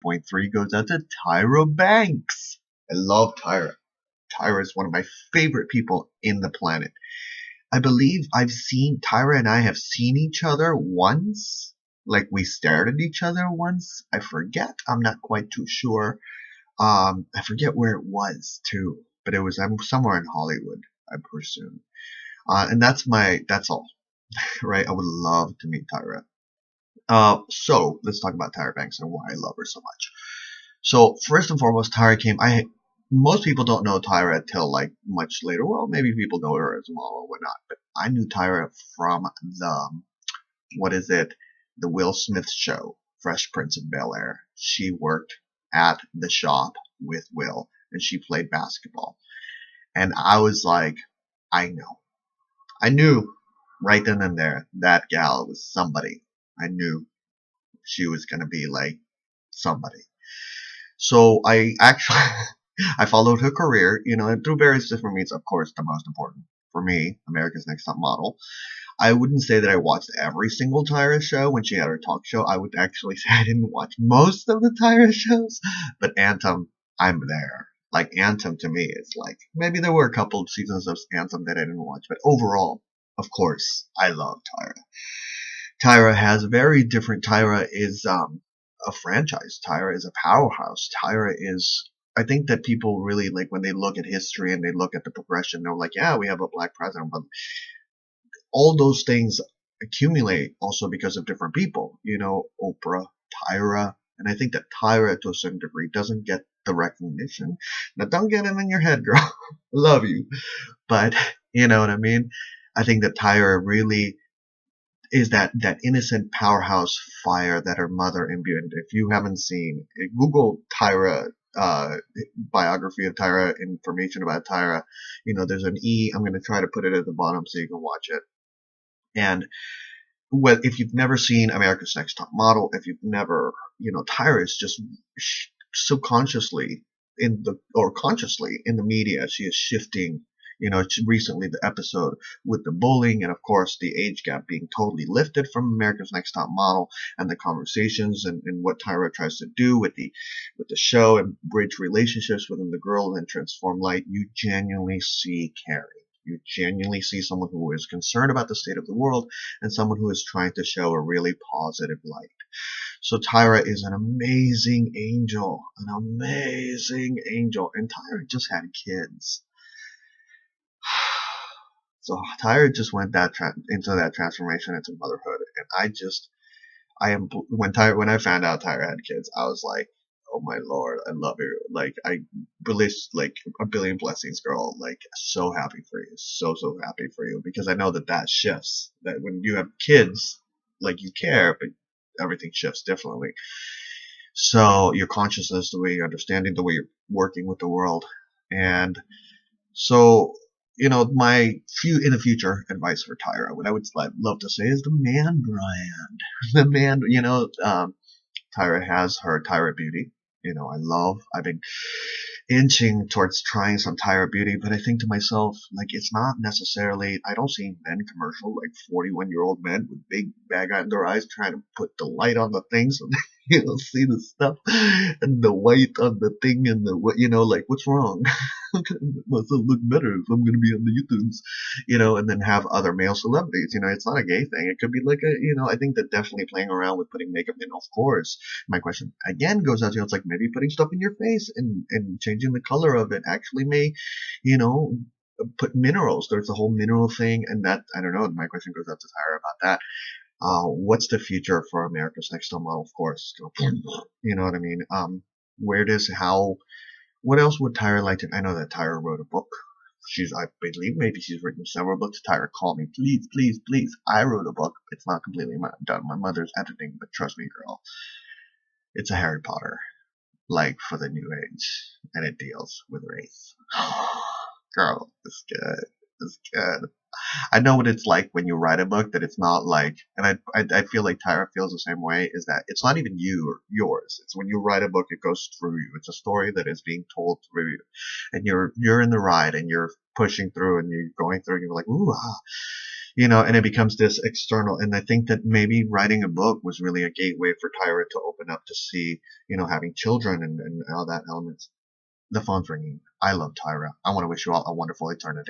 5.3 goes out to Tyra Banks. I love Tyra. Tyra is one of my favorite people in the planet. I believe Tyra and I have seen each other once. Like we stared at each other once. I forget. I'm not quite too sure. I forget where it was too, but it was somewhere in Hollywood, I presume. And that's all, right? I would love to meet Tyra. So let's talk about Tyra Banks and why I love her so much. So first and foremost, most people don't know Tyra till like much later. Well, maybe people know her as well or whatnot, but I knew Tyra from the Will Smith show, Fresh Prince of Bel-Air. She worked at the shop with Will, and she played basketball. And I was like, I knew right then and there that gal was somebody. I knew she was gonna be like somebody. So I actually I followed her career, and through various different means. Of course, the most important for me, America's Next Top Model. I wouldn't say that I watched every single Tyra show when she had her talk show. I would actually say I didn't watch most of the Tyra shows, but Anthem, I'm there. Like Anthem to me is like, maybe there were a couple of seasons of Anthem that I didn't watch, but overall, of course, I love Tyra. Tyra has very different. Tyra is a franchise. Tyra is a powerhouse. I think that people really, like, when they look at history and they look at the progression, they're like, yeah, we have a black president, but all those things accumulate also because of different people, Oprah, Tyra, and I think that Tyra to a certain degree doesn't get the recognition. Now don't get it in your head, girl. Love you. But you know what I mean? I think that Tyra really is that innocent powerhouse fire that her mother imbued. If you haven't seen, Google Tyra, biography of Tyra, information about Tyra. There's an E. I'm going to try to put it at the bottom so you can watch it. And if you've never seen America's Next Top Model, if you've never, Tyra is just subconsciously consciously in the media. She is shifting. Recently the episode with the bullying and of course the age gap being totally lifted from America's Next Top Model, and the conversations and what Tyra tries to do with the show and bridge relationships within the girls and transform light. You genuinely see caring. You genuinely see someone who is concerned about the state of the world and someone who is trying to show a really positive light. So Tyra is an amazing angel, and Tyra just had kids. So Tyra just went into that transformation into motherhood, and when I found out Tyra had kids, I was like, oh my lord, I love you. Like I believe, like a billion blessings, girl. Like so happy for you, so happy for you, because I know that shifts. That when you have kids, like you care, but everything shifts differently. So your consciousness, the way you're understanding, the way you're working with the world, and so. My in the future advice for Tyra, what I would love to say is the man brand. The man, Tyra has her Tyra Beauty. I've been inching towards trying some Tyra Beauty, but I think to myself, like, it's not necessarily, I don't see men commercial, like 41-year-old men with big bag under their eyes trying to put the light on the thing so they, see the stuff and the white on the thing and like, what's wrong? Myself look better if I'm going to be on the YouTubes, and then have other male celebrities. It's not a gay thing. It could be like I think that definitely playing around with putting makeup in, of course. My question again goes out to, it's like maybe putting stuff in your face and changing the color of it actually may, put minerals. There's the whole mineral thing, and that, I don't know. My question goes out to Tyra about that. What's the future for America's Next Top Model? Of course, you know what I mean? What else would Tyra like to? I know that Tyra wrote a book. I believe maybe she's written several books. Tyra, call me, please, please, please. I wrote a book. It's not completely done. My mother's editing, but trust me, girl, it's a Harry Potter, like for the new age, and it deals with race. Girl, it's good. It's good. I know what it's like when you write a book, that it's not like, and I feel like Tyra feels the same way, is that it's not even you or yours. It's when you write a book, it goes through you. It's a story that is being told through you, and you're in the ride and you're pushing through and you're going through and you're like, ooh, and it becomes this external. And I think that maybe writing a book was really a gateway for Tyra to open up to see, having children and all that elements. The phone's ringing. I love Tyra. I want to wish you all a wonderful eternity.